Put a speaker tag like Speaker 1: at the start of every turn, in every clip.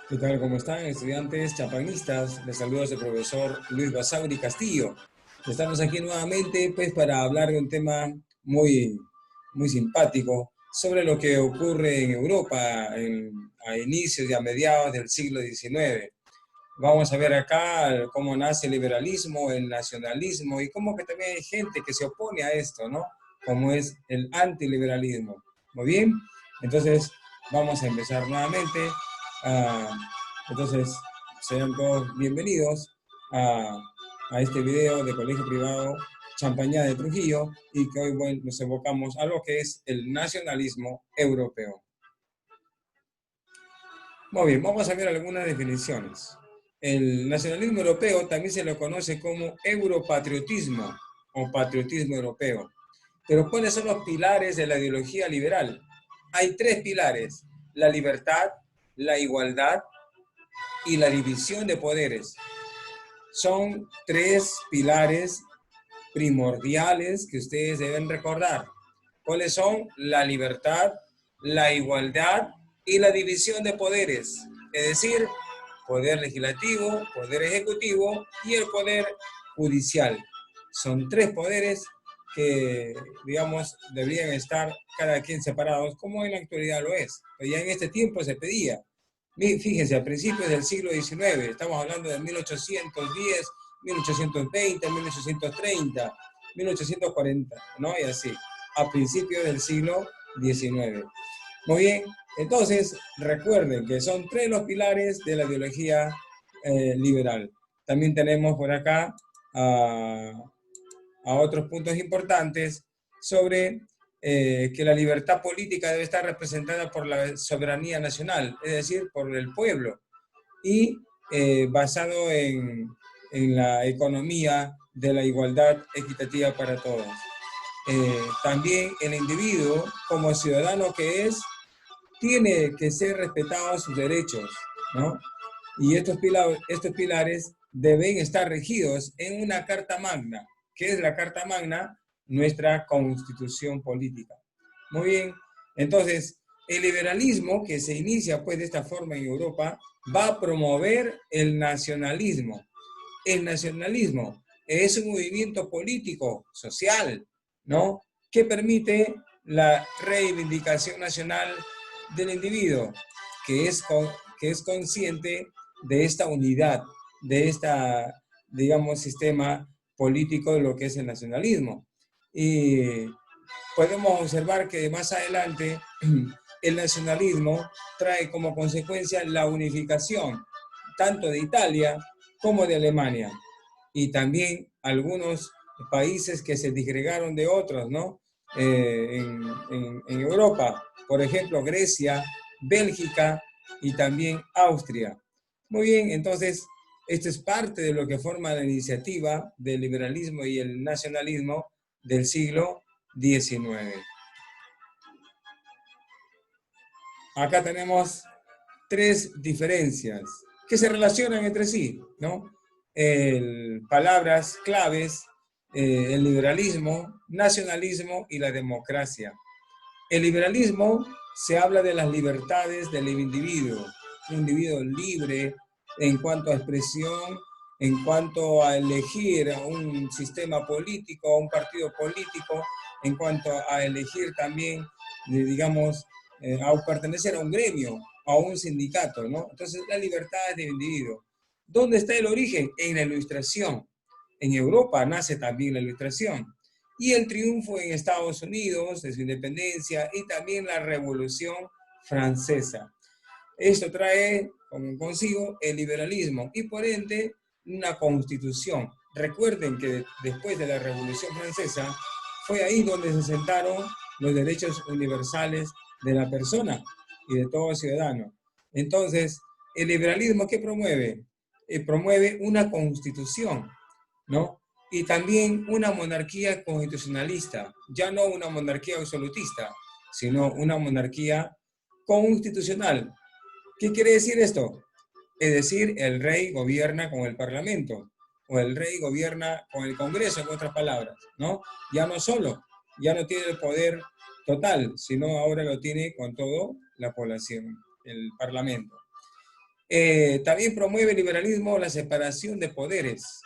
Speaker 1: ¿Qué tal? ¿Cómo están, estudiantes chapanistas? Les saluda su profesor Luis Basauri Castillo. Estamos aquí nuevamente pues, para hablar de un tema muy simpático sobre lo que ocurre en Europa a inicios y a mediados del siglo XIX. Vamos a ver acá cómo nace el liberalismo, el nacionalismo y cómo que también hay gente que se opone a esto, ¿no? Como es el antiliberalismo. Muy bien, entonces vamos a empezar nuevamente. Ah, entonces, sean todos bienvenidos a este video de Colegio Privado Champañá de Trujillo y que hoy bueno, nos evocamos a lo que es el nacionalismo europeo. Muy bien, vamos a ver algunas definiciones. El nacionalismo europeo también se lo conoce como europatriotismo o patriotismo europeo. Pero ¿cuáles son los pilares de la ideología liberal? Hay tres pilares: la libertad, la igualdad y la división de poderes. Son tres pilares primordiales que ustedes deben recordar. ¿Cuáles son? La libertad, la igualdad y la división de poderes. Es decir, poder legislativo, poder ejecutivo y el poder judicial. Son tres poderes que, digamos, deberían estar cada quien separados, como en la actualidad lo es. Pero ya en este tiempo se pedía. Fíjense, a principios del siglo XIX, estamos hablando de 1810, 1820, 1830, 1840, ¿no? Y así, a principios del siglo XIX. Muy bien, entonces recuerden que son tres los pilares de la ideología liberal. También tenemos por acá a otros puntos importantes sobre que la libertad política debe estar representada por la soberanía nacional, es decir, por el pueblo, y basado en la economía de la igualdad equitativa para todos. También el individuo, como ciudadano que es, tiene que ser respetados sus derechos, ¿no? Y estos pilares deben estar regidos en una Carta Magna. ¿Qué es la Carta Magna? Nuestra constitución política. Muy bien, entonces el liberalismo que se inicia pues de esta forma en Europa va a promover el nacionalismo. El nacionalismo es un movimiento político, social, ¿no? Que permite la reivindicación nacional del individuo, que es consciente de esta unidad, de esta, digamos, sistema político de lo que es el nacionalismo. Y podemos observar que más adelante el nacionalismo trae como consecuencia la unificación tanto de Italia como de Alemania y también algunos países que se disgregaron de otros, ¿no? En Europa, por ejemplo, Grecia, Bélgica y también Austria. Muy bien, entonces, esto es parte de lo que forma la iniciativa del liberalismo y el nacionalismo del siglo XIX. Acá tenemos tres diferencias que se relacionan entre sí, ¿no? Palabras claves, el liberalismo, nacionalismo y la democracia. El liberalismo se habla de las libertades del individuo, un individuo libre en cuanto a expresión, en cuanto a elegir un sistema político, un partido político, en cuanto a elegir también, digamos, a pertenecer a un gremio, a un sindicato, ¿no? Entonces, la libertad del individuo. ¿Dónde está el origen? En la Ilustración. En Europa nace también la Ilustración. Y el triunfo en Estados Unidos de su independencia y también la Revolución Francesa. Esto trae consigo el liberalismo y por ende una constitución. Recuerden que después de la Revolución Francesa fue ahí donde se sentaron los derechos universales de la persona y de todo ciudadano. Entonces, el liberalismo, ¿qué promueve? Promueve una constitución, ¿no? Y también una monarquía constitucionalista, ya no una monarquía absolutista, sino una monarquía constitucional. ¿Qué quiere decir esto? Es decir, el rey gobierna con el parlamento, o el rey gobierna con el Congreso, en otras palabras, ¿no? Ya no solo, ya no tiene el poder total, sino ahora lo tiene con toda la población, el parlamento. También promueve el liberalismo la separación de poderes.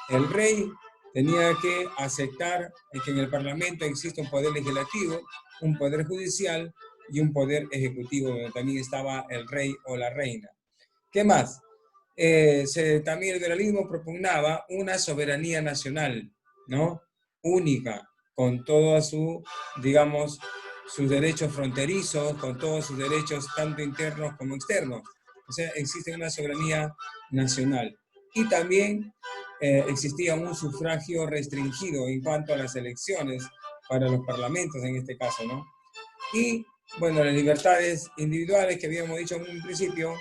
Speaker 1: El rey tenía que aceptar que en el Parlamento existe un poder legislativo, un poder judicial y un poder ejecutivo, donde también estaba el rey o la reina. ¿Qué más? También el liberalismo propugnaba una soberanía nacional, ¿no? Única, con todos digamos, sus derechos fronterizos, con todos sus derechos tanto internos como externos. O sea, existe una soberanía nacional. Y también existía un sufragio restringido en cuanto a las elecciones para los parlamentos en este caso, ¿no? Y, bueno, las libertades individuales que habíamos dicho en un principio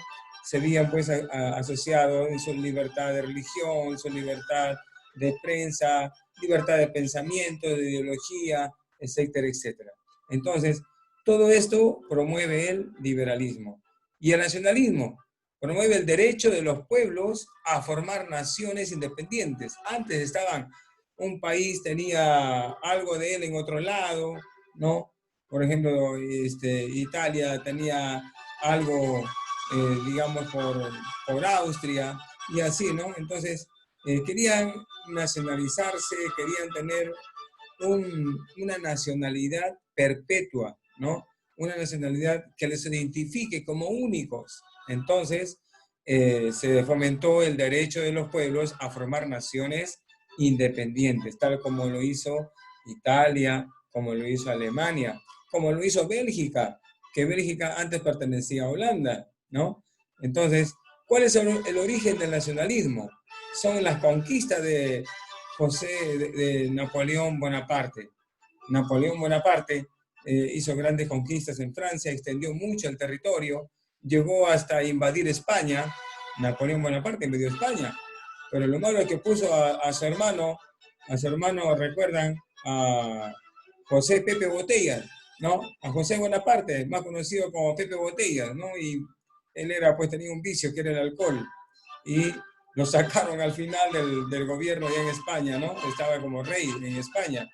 Speaker 1: se habían pues asociado en su libertad de religión, su libertad de prensa, libertad de pensamiento, de ideología, etcétera, etcétera. Entonces, todo esto promueve el liberalismo. Y el nacionalismo promueve el derecho de los pueblos a formar naciones independientes. Antes estaban, un país tenía algo de él en otro lado, ¿no? Por ejemplo, Italia tenía algo, digamos, por Austria y así, ¿no? Entonces, querían nacionalizarse, querían tener una nacionalidad perpetua, ¿no? Una nacionalidad que les identifique como únicos. Entonces, se fomentó el derecho de los pueblos a formar naciones independientes, tal como lo hizo Italia, como lo hizo Alemania, como lo hizo Bélgica, que Bélgica antes pertenecía a Holanda, ¿no? Entonces, ¿cuál es el origen del nacionalismo? Son las conquistas de de Napoleón Bonaparte. Napoleón Bonaparte hizo grandes conquistas en Francia, extendió mucho el territorio, llegó hasta invadir España. Napoleón Bonaparte invadió España, pero lo malo es que puso a su hermano, recuerdan, a José Pepe Botella, ¿no? A José Bonaparte, más conocido como Pepe Botella, ¿no? Y él pues tenía un vicio que era el alcohol. Y lo sacaron al final del gobierno allá en España, ¿no? Estaba como rey en España.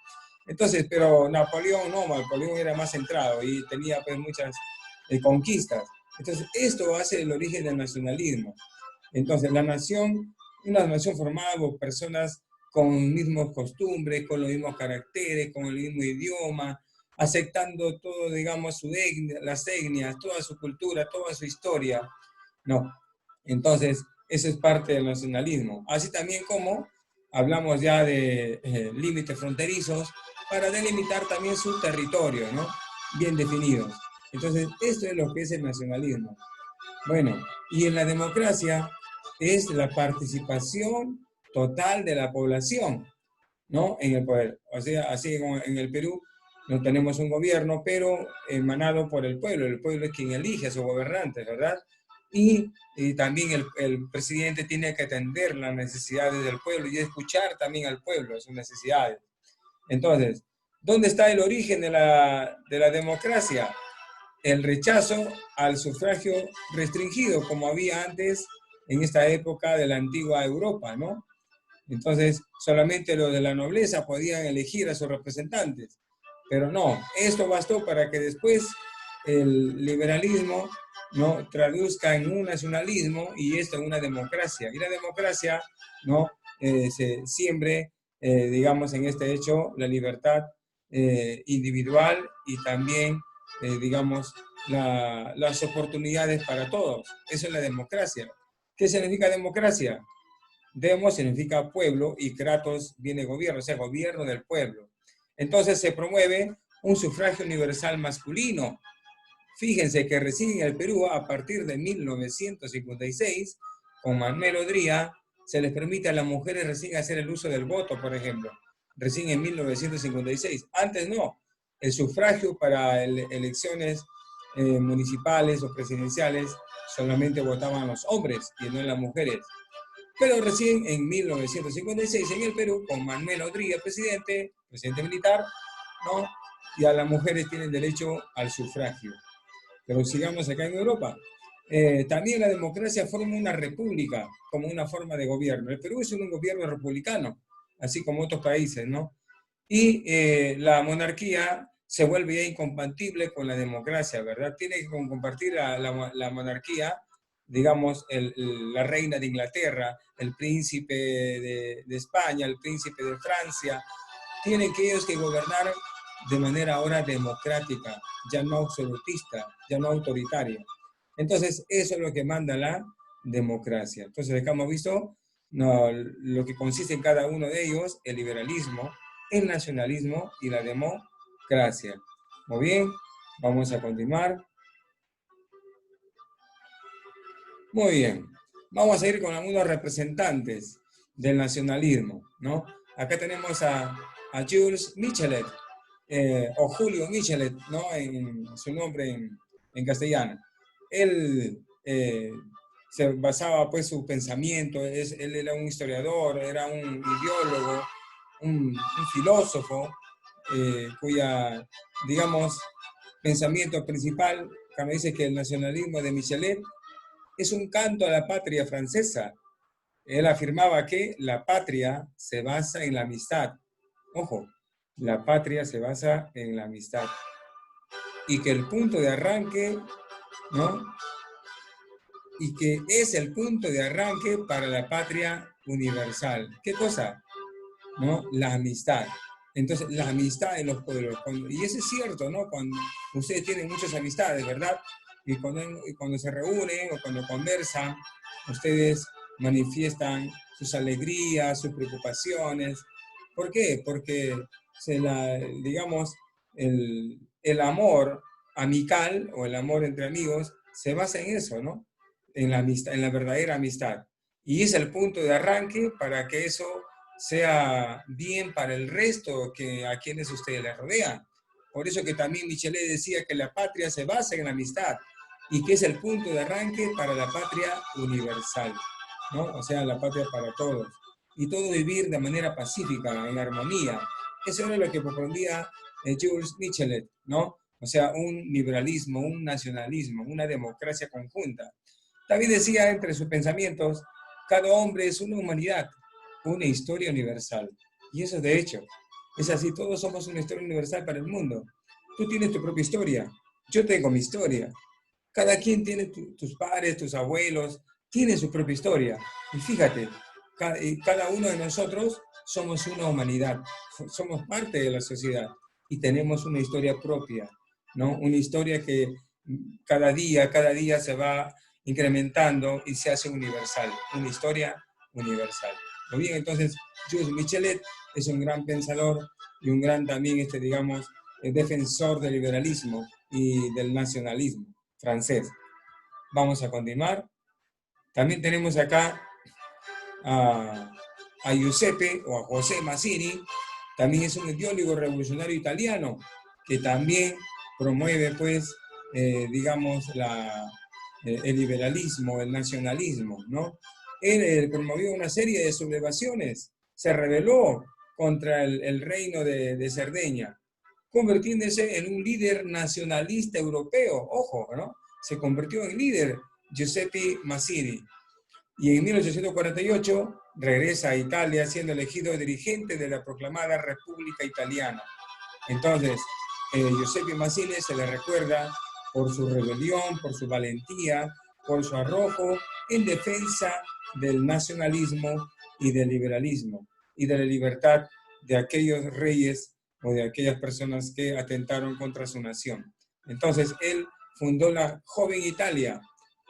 Speaker 1: Entonces, pero Napoleón no, Napoleón era más centrado y tenía pues muchas conquistas. Entonces, esto hace el origen del nacionalismo. Entonces, una nación formada por personas con mismas costumbres, con los mismos caracteres, con el mismo idioma, aceptando todo, digamos, las etnias, toda su cultura, toda su historia. No. Entonces, eso es parte del nacionalismo. Así también como hablamos ya de límites fronterizos para delimitar también su territorio, ¿no? Bien definidos. Entonces, esto es lo que es el nacionalismo. Bueno, y en la democracia es la participación total de la población, ¿no? En el poder. O sea, así como en el Perú no tenemos un gobierno, pero emanado por el pueblo. El pueblo es quien elige a sus gobernantes, ¿verdad? Y también el presidente tiene que atender las necesidades del pueblo y escuchar también al pueblo, sus necesidades. Entonces, ¿dónde está el origen de la democracia? El rechazo al sufragio restringido, como había antes en esta época de la antigua Europa, ¿no? Entonces, solamente los de la nobleza podían elegir a sus representantes. Pero no, esto bastó para que después el liberalismo no traduzca en un nacionalismo y esto en una democracia. Y la democracia no se siembre, digamos, en este hecho, la libertad individual y también, digamos, las oportunidades para todos. Eso es la democracia. ¿Qué significa democracia? Demos significa pueblo y kratos viene gobierno, o sea, gobierno del pueblo. Entonces se promueve un sufragio universal masculino. Fíjense que recién en el Perú, a partir de 1956, con Manuel Odría, se les permite a las mujeres recién hacer el uso del voto, por ejemplo. Recién en 1956. Antes no. El sufragio para elecciones municipales o presidenciales solamente votaban los hombres y no las mujeres. Pero recién en 1956 en el Perú, con Manuel Odría, presidente militar, ¿no? Ya las mujeres tienen derecho al sufragio. Pero sigamos acá en Europa. También la democracia forma una república como una forma de gobierno. El Perú es un gobierno republicano, así como otros países, ¿no? Y la monarquía se vuelve ya incompatible con la democracia, ¿verdad? Tiene que compartir la monarquía digamos, la reina de Inglaterra, el príncipe de España, el príncipe de Francia, tienen que ellos que gobernar de manera ahora democrática, ya no absolutista, ya no autoritaria. Entonces, eso es lo que manda la democracia. Entonces, acá hemos visto no, lo que consiste en cada uno de ellos, el liberalismo, el nacionalismo y la democracia. Muy bien, vamos a continuar. Muy bien, vamos a ir con algunos representantes del nacionalismo, ¿no? Acá tenemos a Jules Michelet, o Julio Michelet, ¿no? En su nombre en castellano. Él se basaba, pues, su pensamiento, él era un historiador, era un ideólogo, un filósofo, cuya, digamos, pensamiento principal, cuando dice que el nacionalismo de Michelet es un canto a la patria francesa. Él afirmaba que la patria se basa en la amistad. Ojo, la patria se basa en la amistad. Y que el punto de arranque, ¿no? Y que es el punto de arranque para la patria universal. ¿Qué cosa? ¿No? La amistad. Entonces, la amistad en los pueblos. Y eso es cierto, ¿no? Cuando ustedes tienen muchas amistades, ¿verdad? Y cuando se reúnen o cuando conversan, ustedes manifiestan sus alegrías, sus preocupaciones. ¿Por qué? Porque, digamos, el amor amical o el amor entre amigos se basa en eso, ¿no? En la amistad, en la verdadera amistad. Y es el punto de arranque para que eso sea bien para el resto a quienes ustedes les rodean. Por eso que también Michelet decía que la patria se basa en la amistad y que es el punto de arranque para la patria universal, ¿no? O sea, la patria para todos. Y todo vivir de manera pacífica, en armonía. Eso era lo que propondía Jules Michelet, ¿no? O sea, un liberalismo, un nacionalismo, una democracia conjunta. También decía entre sus pensamientos, cada hombre es una humanidad, una historia universal. Y eso de hecho, es así, todos somos una historia universal para el mundo. Tú tienes tu propia historia, yo tengo mi historia. Cada quien tiene tus padres, tus abuelos, tienen su propia historia. Y fíjate, cada uno de nosotros somos una humanidad, somos parte de la sociedad y tenemos una historia propia, ¿no? Una historia que cada día se va incrementando y se hace universal, una historia universal. Muy bien, entonces, Jules Michelet es un gran pensador y un gran también, digamos, defensor del liberalismo y del nacionalismo francés. Vamos a continuar. También tenemos acá a Giuseppe o a José Mazzini, también es un ideólogo revolucionario italiano que también promueve, pues, digamos, el liberalismo, el nacionalismo, ¿no? Él promovió una serie de sublevaciones, se rebeló contra el reino de Cerdeña, convirtiéndose en un líder nacionalista europeo, ojo, ¿no? Se convirtió en líder Giuseppe Mazzini. Y en 1848 regresa a Italia siendo elegido dirigente de la proclamada República Italiana. Entonces, Giuseppe Mazzini se le recuerda por su rebelión, por su valentía, por su arrojo en defensa del nacionalismo y del liberalismo y de la libertad de aquellos reyes o de aquellas personas que atentaron contra su nación. Entonces, él fundó la Joven Italia,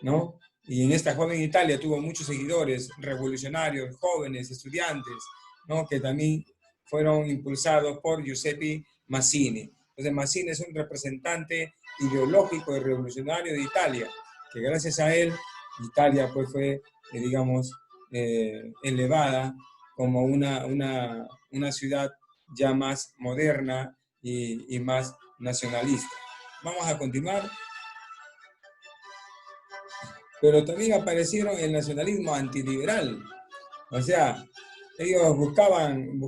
Speaker 1: ¿no? Y en esta Joven Italia tuvo muchos seguidores revolucionarios, jóvenes, estudiantes, ¿no? Que también fueron impulsados por Giuseppe Mazzini. Entonces, Mazzini es un representante ideológico y revolucionario de Italia, que gracias a él, Italia pues fue, digamos, elevada como una ciudad ya más moderna y más nacionalista. Vamos a continuar. Pero también aparecieron el nacionalismo antiliberal. O sea, ellos buscaban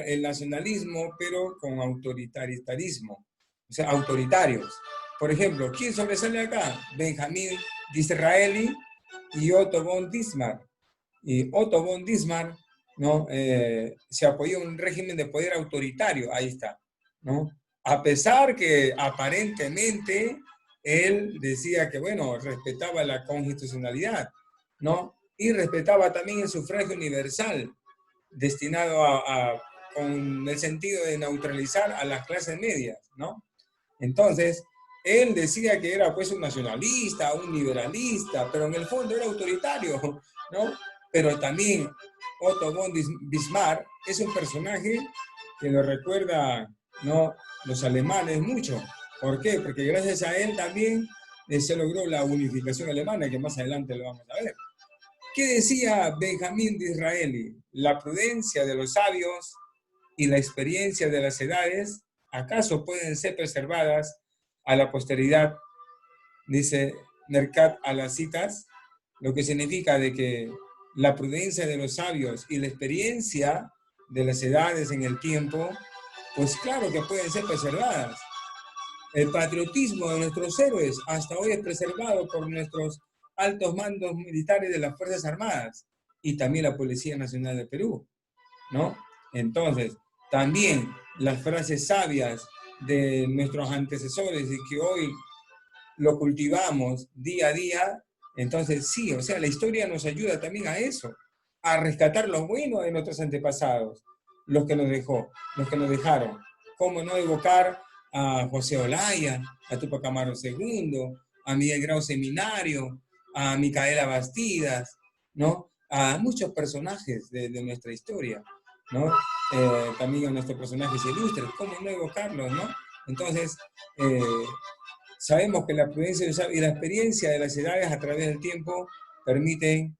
Speaker 1: el nacionalismo, pero con autoritarismo, o sea, autoritarios. Por ejemplo, ¿quién sobresale acá? Benjamín Disraeli y Otto von Bismarck. Y Otto von Bismarck, ¿no? Se apoyó en un régimen de poder autoritario, ahí está, ¿no? A pesar que aparentemente él decía que, bueno, respetaba la constitucionalidad, ¿no? Y respetaba también el sufragio universal, destinado con el sentido de neutralizar a las clases medias, ¿no? Entonces, él decía que era pues un nacionalista, un liberalista, pero en el fondo era autoritario, ¿no? Pero también Otto von Bismarck es un personaje que lo recuerda, ¿no?, los alemanes mucho. ¿Por qué? Porque gracias a él también se logró la unificación alemana, que más adelante lo vamos a ver. ¿Qué decía Benjamín Disraeli? La prudencia de los sabios y la experiencia de las edades, ¿acaso pueden ser preservadas a la posteridad? Dice Mercat a las citas, lo que significa de que la prudencia de los sabios y la experiencia de las edades en el tiempo, pues claro que pueden ser preservadas. El patriotismo de nuestros héroes hasta hoy es preservado por nuestros altos mandos militares de las Fuerzas Armadas y también la Policía Nacional de Perú, ¿no? Entonces, también las frases sabias de nuestros antecesores y que hoy lo cultivamos día a día, entonces sí, o sea, la historia nos ayuda también a eso, a rescatar lo bueno de nuestros antepasados, los que nos dejó, los que nos dejaron. ¿Cómo no evocar a José Olaya, a Tupac Amaru II, a Miguel Grau Seminario, a Micaela Bastidas, ¿no? A muchos personajes de nuestra historia, ¿no? También a nuestros personajes ilustres, ¿cómo no evocarlos, no? Entonces, sabemos que la prudencia y la experiencia de las edades a través del tiempo permiten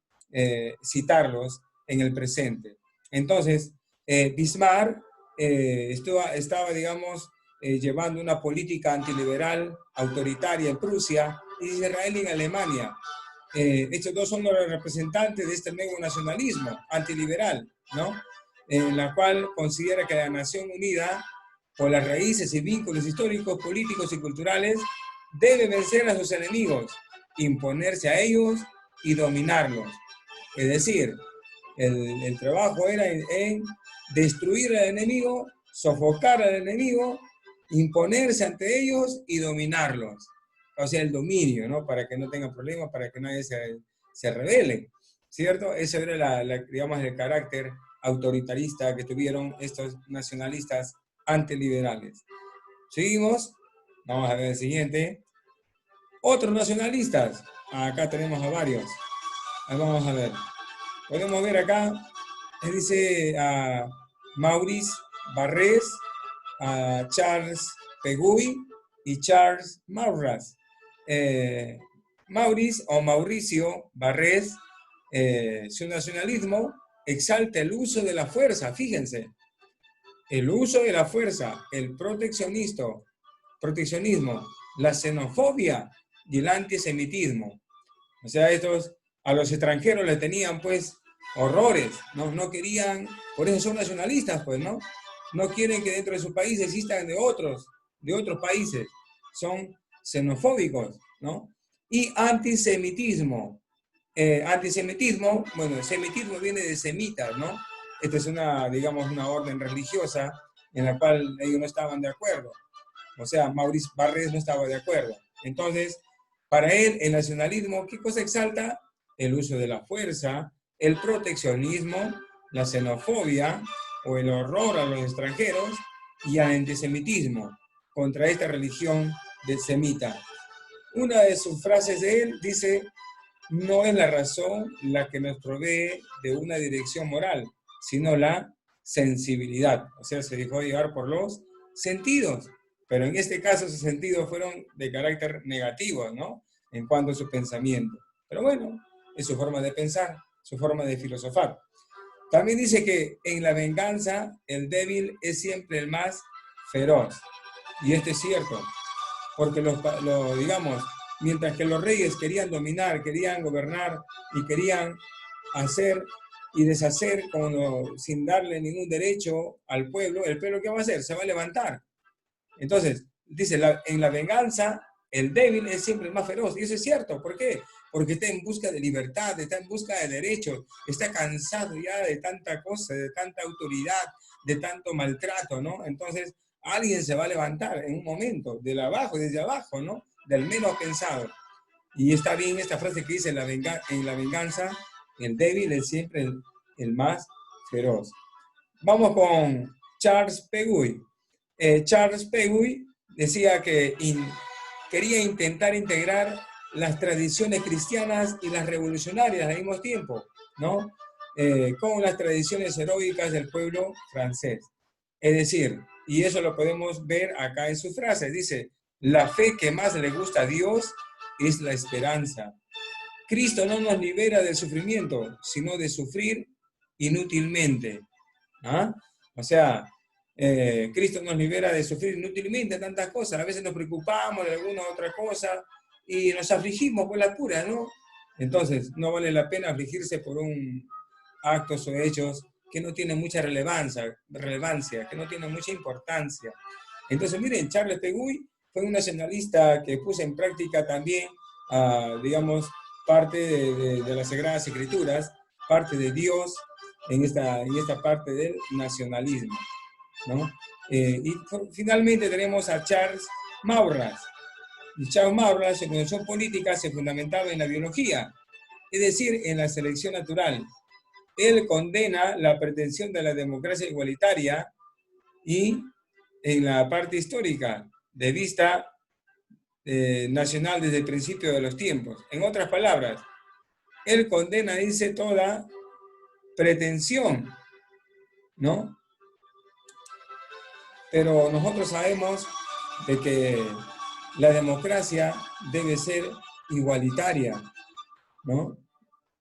Speaker 1: citarlos en el presente. Entonces, Bismarck estaba, digamos, llevando una política antiliberal, autoritaria en Prusia y Israel en Alemania. Estos dos son los representantes de este nuevo nacionalismo antiliberal, ¿no? En la cual considera que la nación unida por las raíces y vínculos históricos, políticos y culturales debe vencer a sus enemigos, imponerse a ellos y dominarlos. Es decir, el trabajo era en destruir al enemigo, sofocar al enemigo, imponerse ante ellos y dominarlos. O sea, el dominio, ¿no? Para que no tengan problemas, para que nadie se rebele, ¿cierto? Eso era, digamos, el carácter autoritarista que tuvieron estos nacionalistas antiliberales. Seguimos, vamos a ver el siguiente. Otros nacionalistas, acá tenemos a varios. Ahí vamos a ver. Podemos ver acá, dice a Maurice Barrés, a Charles Pegui y Charles Maurras. Maurice o Mauricio Barrés, su nacionalismo exalta el uso de la fuerza, fíjense, el uso de la fuerza, el proteccionismo, la xenofobia y el antisemitismo. O sea, estos a los extranjeros le tenían pues horrores, no querían, por eso son nacionalistas pues, ¿no? No quieren que dentro de su país existan de otros países, son xenofóbicos, ¿no? Y antisemitismo. Antisemitismo, bueno, el semitismo viene de semitas, ¿no? Esta es una, digamos, una orden religiosa en la cual ellos no estaban de acuerdo. O sea, Maurice Barrés no estaba de acuerdo. Entonces, para él, el nacionalismo, ¿qué cosa exalta? El uso de la fuerza, el proteccionismo, la xenofobia o el horror a los extranjeros y el antisemitismo contra esta religión de semita. Una de sus frases de él dice: no es la razón la que nos provee de una dirección moral, sino la sensibilidad. O sea, se dejó llevar por los sentidos. Pero en este caso sus sentidos fueron de carácter negativo, ¿no? En cuanto a su pensamiento. Pero bueno, es su forma de pensar, su forma de filosofar. También dice que en la venganza el débil es siempre el más feroz. Y esto es cierto, porque digamos, mientras que los reyes querían dominar, querían gobernar y querían hacer y deshacer sin darle ningún derecho al pueblo, ¿el pueblo qué va a hacer? Se va a levantar. Entonces, dice, en la venganza, el débil es siempre el más feroz. Y eso es cierto. ¿Por qué? Porque está en busca de libertad, está en busca de derechos, está cansado ya de tanta cosa, de tanta autoridad, de tanto maltrato, ¿no? Entonces, alguien se va a levantar en un momento, desde abajo, ¿no? del menos pensado. Y está bien esta frase que dice, en la venganza, el débil es siempre el más feroz. Vamos con Charles Peguy. Charles Peguy decía que quería intentar integrar las tradiciones cristianas y las revolucionarias al mismo tiempo, ¿no? Con las tradiciones heroicas del pueblo francés. Es decir, y eso lo podemos ver acá en su frase, dice, la fe que más le gusta a Dios es la esperanza. Cristo no nos libera del sufrimiento, sino de sufrir inútilmente. ¿Ah? O sea, Cristo nos libera de sufrir inútilmente tantas cosas. A veces nos preocupamos de alguna otra cosa y nos afligimos por la pura, ¿no? Entonces, no vale la pena afligirse por un actos o hechos que no tienen mucha relevancia, que no tienen mucha importancia. Entonces, miren, Charles Peguy fue un nacionalista que puso en práctica también, digamos, parte de las Sagradas Escrituras, parte de Dios en esta parte del nacionalismo, ¿no? Y finalmente tenemos a Charles Maurras. Y Charles Maurras, su concepción política se fundamentaba en la biología, es decir, en la selección natural. Él condena la pretensión de la democracia igualitaria y en la parte histórica, de vista nacional desde el principio de los tiempos. En otras palabras, él condena, dice, toda pretensión, ¿no? Pero nosotros sabemos de que la democracia debe ser igualitaria, ¿no?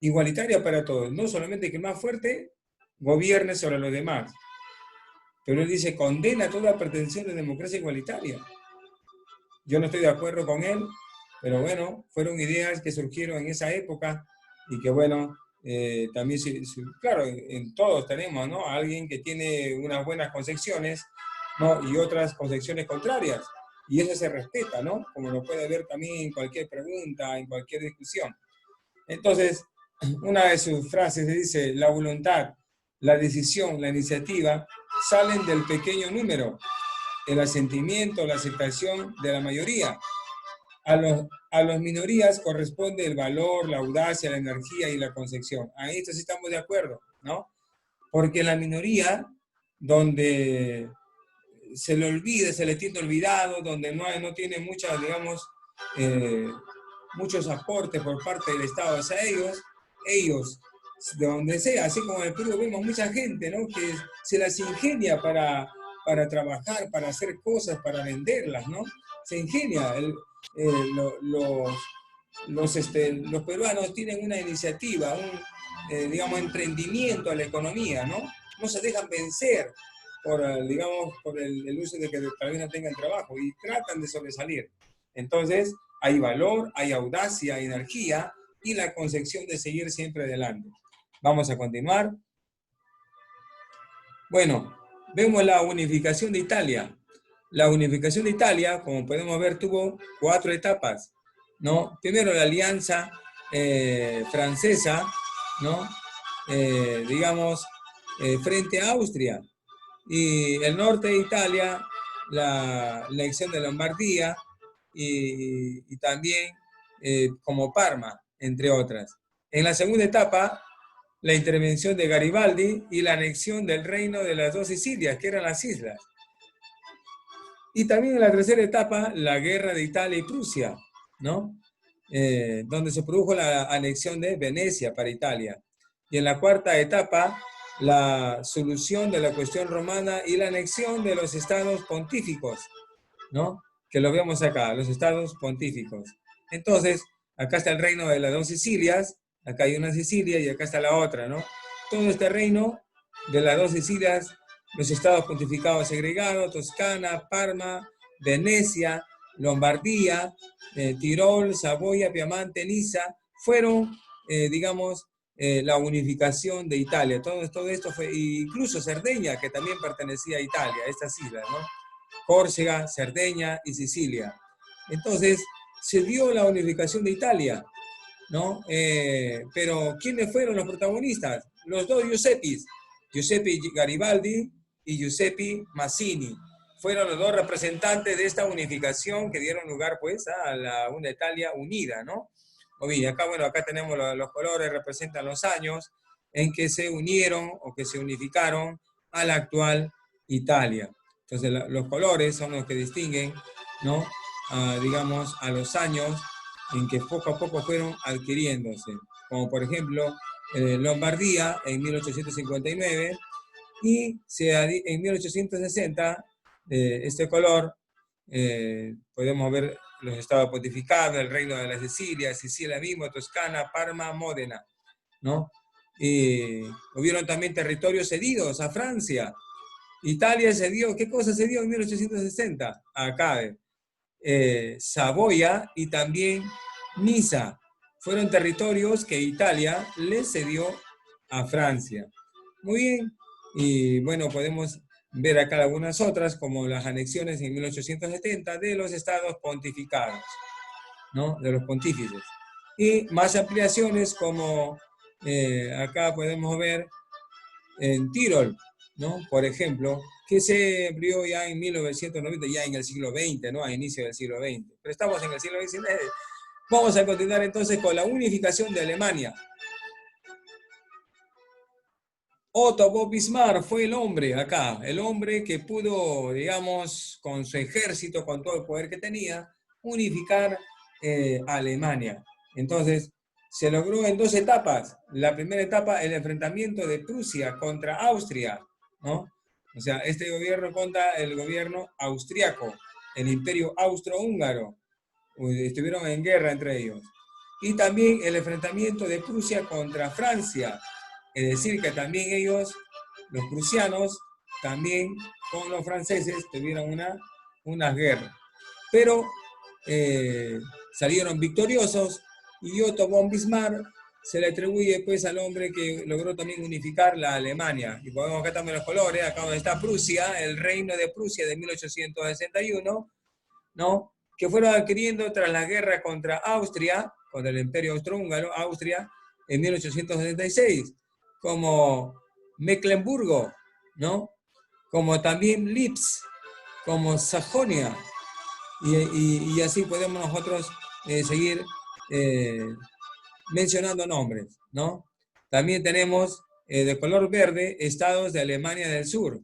Speaker 1: Igualitaria para todos, no solamente que el más fuerte gobierne sobre los demás. Pero él dice, condena toda pretensión de democracia igualitaria. Yo no estoy de acuerdo con él, pero bueno, fueron ideas que surgieron en esa época y que bueno, también, claro, en todos tenemos, ¿no? Alguien que tiene unas buenas concepciones, ¿no? Y otras concepciones contrarias. Y eso se respeta, ¿no? Como lo puede ver también en cualquier pregunta, en cualquier discusión. Entonces, una de sus frases dice, la voluntad, la decisión, la iniciativa salen del pequeño número, el asentimiento, la aceptación de la mayoría. A las minorías corresponde el valor, la audacia, la energía y la concepción. A esto sí estamos de acuerdo, ¿no? Porque la minoría, donde se le olvida, se le tiene olvidado, donde no tiene muchas, digamos, muchos aportes por parte del Estado. O sea, ellos, de donde sea, así como en el Perú vemos mucha gente, ¿no? Que se las ingenia para trabajar, para hacer cosas, para venderlas, ¿no? Se ingenia. Los peruanos tienen una iniciativa, digamos, emprendimiento a la economía, ¿no? No se dejan vencer digamos, por el uso de que tal vez no tengan trabajo y tratan de sobresalir. Entonces, hay valor, hay audacia, hay energía y la concepción de seguir siempre adelante. Vamos a continuar. Bueno, vemos la unificación de Italia. La unificación de Italia, como podemos ver, tuvo 4 etapas, ¿no? Primero la alianza francesa, ¿no? Digamos, frente a Austria. Y el norte de Italia, la elección de Lombardía y también como Parma, entre otras. En la segunda etapa, la intervención de Garibaldi y la anexión del reino de las 2 Sicilias, que eran las islas. Y también en la tercera etapa, la guerra de Italia y Prusia, ¿no? Donde se produjo la anexión de Venecia para Italia. Y en la cuarta etapa, la solución de la cuestión romana y la anexión de los estados pontíficos, ¿no? Que lo vemos acá, los estados pontíficos. Entonces, acá está el reino de las 2 Sicilias, acá hay una Sicilia y acá está la otra, ¿no? Todo este reino de las 2 Sicilias, los estados pontificados segregados, Toscana, Parma, Venecia, Lombardía, Tirol, Saboya, Piamonte, Niza, fueron, digamos, la unificación de Italia. Todo esto fue, incluso Cerdeña, que también pertenecía a Italia, estas islas, ¿no? Córcega, Cerdeña y Sicilia. Entonces, se dio la unificación de Italia, ¿no? Pero, ¿quiénes fueron los protagonistas? Los 2 Giuseppes, Giuseppe Garibaldi y Giuseppe Mazzini. fueron los dos representantes de esta unificación que dieron lugar pues a una Italia unida, ¿no? Muy bien, acá, bueno, acá tenemos los colores, representan los años en que se unieron o que se unificaron a la actual Italia. Entonces, los colores son los que distinguen, ¿no? Digamos, a los años en que poco a poco fueron adquiriéndose. Como por ejemplo, Lombardía en 1859 y en 1860 este color, podemos ver los estados pontificados, el reino de la Sicilia, Sicilia mismo, Toscana, Parma, Módena, ¿no? Hubieron también territorios cedidos a Francia. Italia cedió, ¿qué cosa cedió en 1860? Acá, Saboya y también Niza. Fueron territorios que Italia le cedió a Francia. Muy bien, y bueno, podemos ver acá algunas otras, como las anexiones en 1870 de los estados pontificados, ¿no? De los pontífices. Y más ampliaciones como acá podemos ver en Tirol, ¿no? Por ejemplo, que se abrió ya en 1990, ya en el siglo XX, ¿no? A inicio del siglo XX. Pero estamos en el siglo XIX. Vamos a continuar entonces con la unificación de Alemania. Otto von Bismarck fue el hombre acá, el hombre que pudo, digamos, con su ejército, con todo el poder que tenía, unificar Alemania. Entonces, se logró en dos etapas. La primera etapa, el enfrentamiento de Prusia contra Austria, ¿no? O sea, este gobierno contra el gobierno austriaco, el imperio austrohúngaro. Estuvieron en guerra entre ellos. Y también el enfrentamiento de Prusia contra Francia. Es decir, que también ellos, los prusianos, también con los franceses tuvieron una guerra. Pero salieron victoriosos y Otto von Bismarck se le atribuye pues al hombre que logró también unificar la Alemania. Y podemos acá también los colores, acá donde está Prusia, el reino de Prusia de 1861, ¿no? Que fueron adquiriendo tras la guerra contra Austria, contra el imperio austrohúngaro, Austria, en 1876, como Mecklemburgo, ¿no? Como también Lips, como Sajonia, y así podemos nosotros seguir mencionando nombres, ¿no? También tenemos de color verde estados de Alemania del Sur,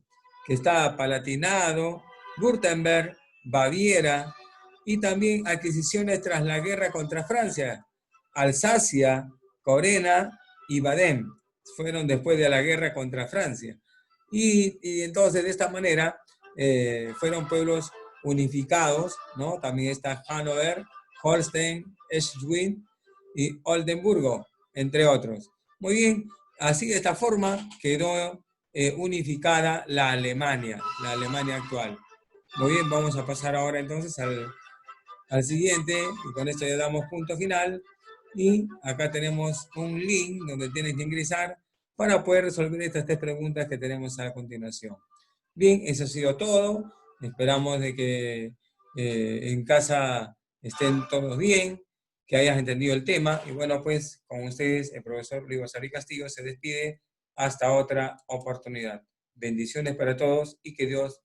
Speaker 1: que está Palatinado, Württemberg, Baviera, y también adquisiciones tras la guerra contra Francia, Alsacia, Corena y Baden, fueron después de la guerra contra Francia. Y entonces de esta manera fueron pueblos unificados, ¿no? También está Hannover, Holstein, Schleswig y Oldenburgo, entre otros. Muy bien, así de esta forma quedó unificada la Alemania actual. Muy bien, vamos a pasar ahora entonces al siguiente, y con esto ya damos punto final, y acá tenemos un link donde tienes que ingresar para poder resolver estas tres preguntas que tenemos a continuación. Bien, eso ha sido todo. Esperamos de que en casa estén todos bien, que hayas entendido el tema. Y bueno, pues con ustedes, el profesor Luis Basarí Castillo se despide hasta otra oportunidad. Bendiciones para todos y que Dios